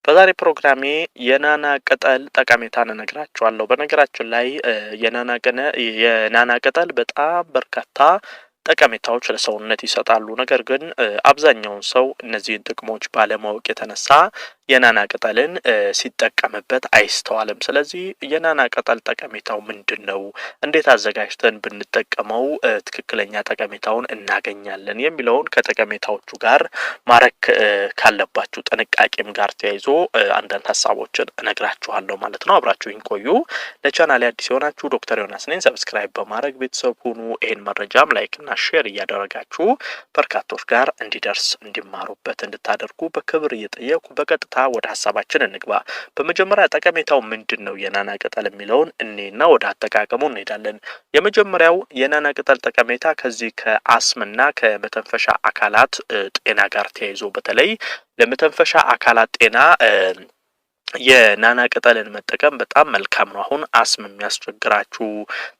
በዛሬ ፕሮግራሜ የናና ቅጠል ጠቀሜታን እነግራችኋለሁ። በነገራችን ላይ የናና ቅጠል በጣም በርካታ ጠቀሜታዎች ለሰውነት ይሰጣሉ። ነገር ግን አብዛኛውን ሰው እነዚህን ጥቅሞች ባለማወቅ የተነሳ የናና ቅጠልን ሲጠቀምበት አይስተዋልም። ስለዚህ የናና ቅጠል ጠቀሜታው ምንድነው? እንዴት አዘጋጅተን ብንጠቀመው ትክክለኛ ጠቀሜታውን እናገኛለን የሚለውን ከጠቀሜታዎቹ ጋር ማድረግ ካለባችሁ ጥንቃቄም ጋር ተያይዞ አንዳንድ ሀሳቦችን እነግራችኋለሁ ማለት ነው። አብራችሁኝ ቆዩ። ለቻናሌ አዲስ የሆናችሁ ዶክተር ዮናስ ነኝ። ሰብስክራይብ በማድረግ ቤተሰብ ሁኑ። ይሄን መረጃም ላይክ እና ሼር እያደረጋችሁ በርካቶች ጋር እንዲደርስ እንዲማሩበት እንድታደርጉ በክብር እየጠየቁ በቀጥታ ወደ ሀሳባችን እንግባ። በመጀመሪያ ጠቀሜታው ምንድነው የናና ቅጠል የሚለውን እኔና ወደ አጠቃቀሙ እንሄዳለን። የመጀመሪያው የናና ቅጠል ጠቀሜታ ከዚህ ከአስምና ከመተንፈሻ አካላት ጤና ጋር ተያይዞ በተለይ ለመተንፈሻ አካላት ጤና የናና ቅጠልን መጠቀም በጣም መልካም ነው። አሁን አስም የሚያስቸግራችሁ፣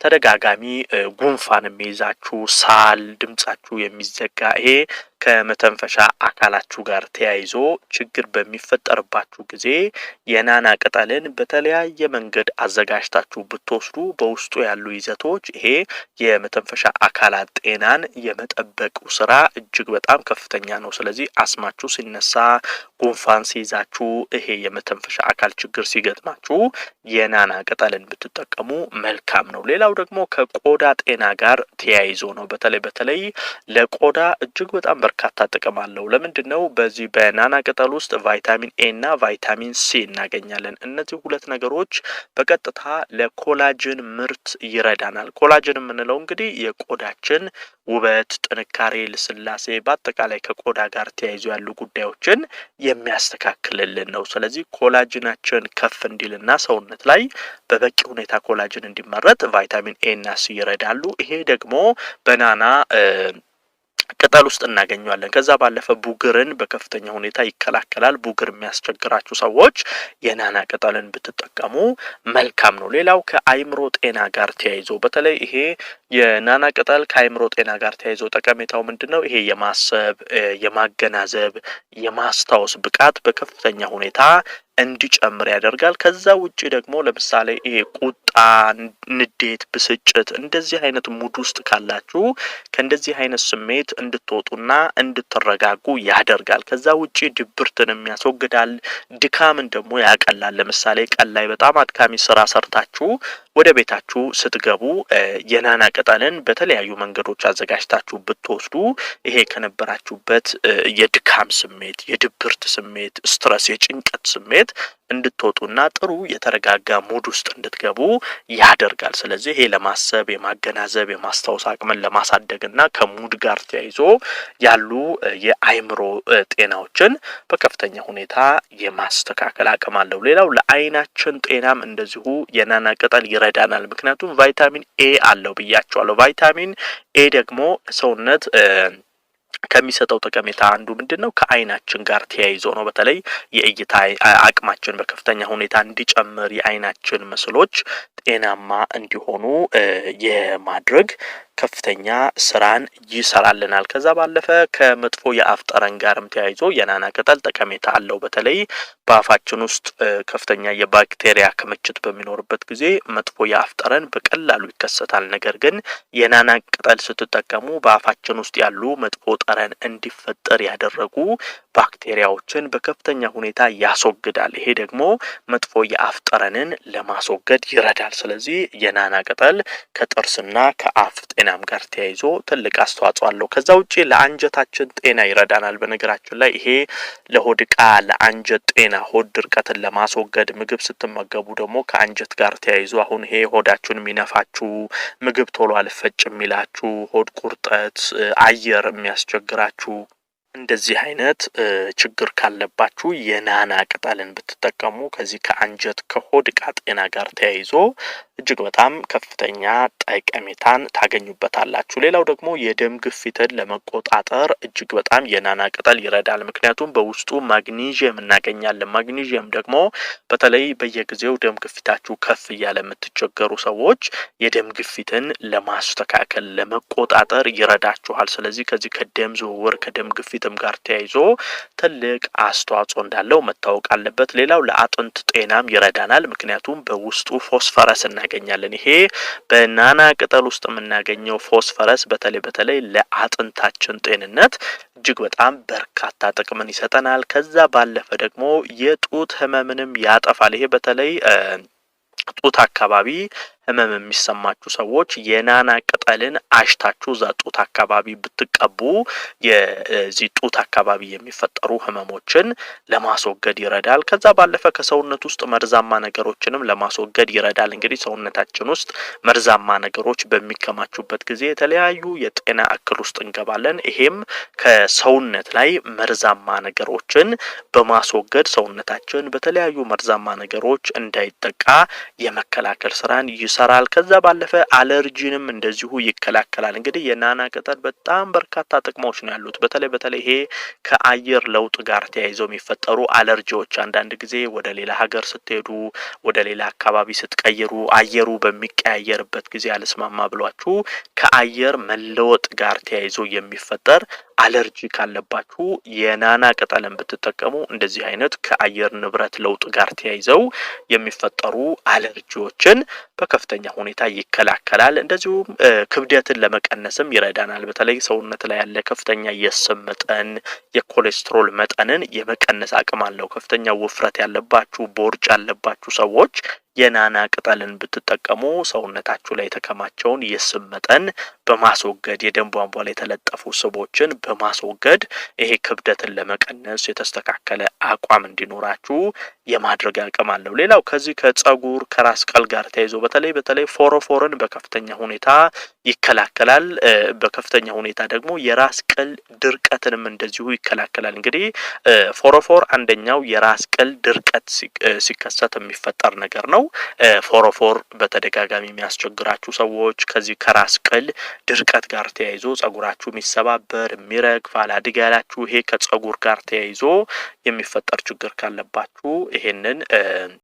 ተደጋጋሚ ጉንፋን የሚይዛችሁ፣ ሳል ድምጻችሁ የሚዘጋ ይሄ ከመተንፈሻ አካላችሁ ጋር ተያይዞ ችግር በሚፈጠርባችሁ ጊዜ የናና ቅጠልን በተለያየ መንገድ አዘጋጅታችሁ ብትወስዱ በውስጡ ያሉ ይዘቶች ይሄ የመተንፈሻ አካላት ጤናን የመጠበቁ ስራ እጅግ በጣም ከፍተኛ ነው። ስለዚህ አስማችሁ ሲነሳ፣ ጉንፋን ሲይዛችሁ፣ ይሄ የመተንፈሻ አካል ችግር ሲገጥማችሁ የናና ቅጠልን ብትጠቀሙ መልካም ነው። ሌላው ደግሞ ከቆዳ ጤና ጋር ተያይዞ ነው። በተለይ ለቆዳ እጅግ በጣም በርካታ ጥቅም አለው። ለምንድነው? በዚህ በናና ቅጠል ውስጥ ቫይታሚን ኤ እና ቫይታሚን ሲ እናገኛለን። እነዚህ ሁለት ነገሮች በቀጥታ ለኮላጅን ምርት ይረዳናል። ኮላጅን የምንለው እንግዲህ የቆዳችን ውበት፣ ጥንካሬ፣ ልስላሴ በአጠቃላይ ከቆዳ ጋር ተያይዞ ያሉ ጉዳዮችን የሚያስተካክልልን ነው። ስለዚህ ኮላጅናችን ከፍ እንዲልና ሰውነት ላይ በበቂ ሁኔታ ኮላጅን እንዲመረት ቫይታሚን ኤ እና ሲ ይረዳሉ። ይሄ ደግሞ በናና ቅጠል ውስጥ እናገኘዋለን። ከዛ ባለፈ ቡግርን በከፍተኛ ሁኔታ ይከላከላል። ቡግር የሚያስቸግራችሁ ሰዎች የናና ቅጠልን ብትጠቀሙ መልካም ነው። ሌላው ከአይምሮ ጤና ጋር ተያይዞ በተለይ ይሄ የናና ቅጠል ከአይምሮ ጤና ጋር ተያይዞ ጠቀሜታው ምንድነው? ይሄ የማሰብ፣ የማገናዘብ፣ የማስታወስ ብቃት በከፍተኛ ሁኔታ እንዲጨምር ያደርጋል። ከዛ ውጪ ደግሞ ለምሳሌ ይሄ ቁጣ፣ ንዴት፣ ብስጭት እንደዚህ አይነት ሙድ ውስጥ ካላችሁ ከእንደዚህ አይነት ስሜት እንድትወጡና እንድትረጋጉ ያደርጋል። ከዛ ውጪ ድብርትንም ያስወግዳል። ድካምን ደግሞ ያቀላል። ለምሳሌ ቀን ላይ በጣም አድካሚ ስራ ሰርታችሁ ወደ ቤታችሁ ስትገቡ የናና ቅጠልን በተለያዩ መንገዶች አዘጋጅታችሁ ብትወስዱ ይሄ ከነበራችሁበት የድካም ስሜት፣ የድብርት ስሜት፣ ስትረስ፣ የጭንቀት ስሜት እንድትወጡና ጥሩ የተረጋጋ ሙድ ውስጥ እንድትገቡ ያደርጋል። ስለዚህ ይሄ ለማሰብ፣ የማገናዘብ፣ የማስታወስ አቅምን ለማሳደግና ከሙድ ጋር ተያይዞ ያሉ የአይምሮ ጤናዎችን በከፍተኛ ሁኔታ የማስተካከል አቅም አለው። ሌላው ለአይናችን ጤናም እንደዚሁ የናና ቅጠል ይረዳናል። ምክንያቱም ቫይታሚን ኤ አለው ብያቸዋለሁ። ቫይታሚን ኤ ደግሞ ሰውነት ከሚሰጠው ጠቀሜታ አንዱ ምንድነው? ከአይናችን ጋር ተያይዞ ነው። በተለይ የእይታ አቅማችን በከፍተኛ ሁኔታ እንዲጨምር፣ የአይናችን ምስሎች ጤናማ እንዲሆኑ የማድረግ ከፍተኛ ስራን ይሰራልናል። ከዛ ባለፈ ከመጥፎ የአፍ ጠረን ጋርም ተያይዞ የናና ቅጠል ጠቀሜታ አለው። በተለይ በአፋችን ውስጥ ከፍተኛ የባክቴሪያ ክምችት በሚኖርበት ጊዜ መጥፎ የአፍ ጠረን በቀላሉ ይከሰታል። ነገር ግን የናና ቅጠል ስትጠቀሙ በአፋችን ውስጥ ያሉ መጥፎ ጠረን እንዲፈጠር ያደረጉ ባክቴሪያዎችን በከፍተኛ ሁኔታ ያስወግዳል። ይሄ ደግሞ መጥፎ የአፍ ጠረንን ለማስወገድ ይረዳል። ስለዚህ የናና ቅጠል ከጥርስና ከአፍ ጤናም ጋር ተያይዞ ትልቅ አስተዋጽኦ አለው። ከዛ ውጪ ለአንጀታችን ጤና ይረዳናል። በነገራችን ላይ ይሄ ለሆድ ዕቃ፣ ለአንጀት ጤና፣ ሆድ ድርቀትን ለማስወገድ ምግብ ስትመገቡ ደግሞ ከአንጀት ጋር ተያይዞ አሁን ይሄ ሆዳችሁን የሚነፋችሁ፣ ምግብ ቶሎ አልፈጭ የሚላችሁ፣ ሆድ ቁርጠት፣ አየር የሚያስቸግራችሁ እንደዚህ አይነት ችግር ካለባችሁ የናና ቅጠልን ብትጠቀሙ ከዚህ ከአንጀት ከሆድ ዕቃ ጤና ጋር ተያይዞ እጅግ በጣም ከፍተኛ ጠቀሜታን ታገኙበታላችሁ። ሌላው ደግሞ የደም ግፊትን ለመቆጣጠር እጅግ በጣም የናና ቅጠል ይረዳል። ምክንያቱም በውስጡ ማግኒዥየም እናገኛለን። ማግኒዥየም ደግሞ በተለይ በየጊዜው ደም ግፊታችሁ ከፍ እያለ የምትቸገሩ ሰዎች የደም ግፊትን ለማስተካከል ለመቆጣጠር ይረዳችኋል። ስለዚህ ከዚህ ከደም ዝውውር ከደም ግፊትም ጋር ተያይዞ ትልቅ አስተዋጽኦ እንዳለው መታወቅ አለበት። ሌላው ለአጥንት ጤናም ይረዳናል። ምክንያቱም በውስጡ ፎስፈረስ እናገኛለን። ይሄ በናና ቅጠል ውስጥ የምናገኘው ፎስፈረስ በተለይ ለአጥንታችን ጤንነት እጅግ በጣም በርካታ ጥቅምን ይሰጠናል። ከዛ ባለፈ ደግሞ የጡት ህመምንም ያጠፋል። ይሄ በተለይ ጡት አካባቢ ህመም የሚሰማችሁ ሰዎች የናና ቅጠልን አሽታችሁ እዛ ጡት አካባቢ ብትቀቡ የዚህ ጡት አካባቢ የሚፈጠሩ ህመሞችን ለማስወገድ ይረዳል። ከዛ ባለፈ ከሰውነት ውስጥ መርዛማ ነገሮችንም ለማስወገድ ይረዳል። እንግዲህ ሰውነታችን ውስጥ መርዛማ ነገሮች በሚከማቹበት ጊዜ የተለያዩ የጤና እክል ውስጥ እንገባለን። ይሄም ከሰውነት ላይ መርዛማ ነገሮችን በማስወገድ ሰውነታችን በተለያዩ መርዛማ ነገሮች እንዳይጠቃ የመከላከል ስራን ይሰራል። ከዛ ባለፈ አለርጂንም እንደዚሁ ይከላከላል። እንግዲህ የናና ቅጠል በጣም በርካታ ጥቅሞች ነው ያሉት። በተለይ ይሄ ከአየር ለውጥ ጋር ተያይዘው የሚፈጠሩ አለርጂዎች አንዳንድ ጊዜ ወደ ሌላ ሀገር ስትሄዱ ወደ ሌላ አካባቢ ስትቀይሩ አየሩ በሚቀያየርበት ጊዜ አልስማማ ብሏችሁ ከአየር መለወጥ ጋር ተያይዞ የሚፈጠር አለርጂ ካለባችሁ የናና ቅጠልን ብትጠቀሙ እንደዚህ አይነት ከአየር ንብረት ለውጥ ጋር ተያይዘው የሚፈጠሩ አለርጂዎችን በከፍተኛ ሁኔታ ይከላከላል። እንደዚሁም ክብደትን ለመቀነስም ይረዳናል። በተለይ ሰውነት ላይ ያለ ከፍተኛ የስብ መጠን የኮሌስትሮል መጠንን የመቀነስ አቅም አለው። ከፍተኛ ውፍረት ያለባችሁ ቦርጭ ያለባችሁ ሰዎች የናና ቅጠልን ብትጠቀሙ ሰውነታችሁ ላይ የተከማቸውን የስብ መጠን በማስወገድ የደም ቧንቧ ላይ የተለጠፉ ስቦችን በማስወገድ ይሄ ክብደትን ለመቀነስ የተስተካከለ አቋም እንዲኖራችሁ የማድረግ አቅም አለው። ሌላው ከዚህ ከጸጉር ከራስ ቅል ጋር ተያይዞ በተለይ ፎሮፎርን በከፍተኛ ሁኔታ ይከላከላል። በከፍተኛ ሁኔታ ደግሞ የራስ ቅል ድርቀትንም እንደዚሁ ይከላከላል። እንግዲህ ፎሮፎር አንደኛው የራስ ቅል ድርቀት ሲከሰት የሚፈጠር ነገር ነው። ፎሮፎር በተደጋጋሚ የሚያስቸግራችሁ ሰዎች ከዚህ ከራስ ቅል ድርቀት ጋር ተያይዞ ጸጉራችሁ የሚሰባበር የሚረግፍ አላድግ ያላችሁ ይሄ ከጸጉር ጋር ተያይዞ የሚፈጠር ችግር ካለባችሁ ይሄንን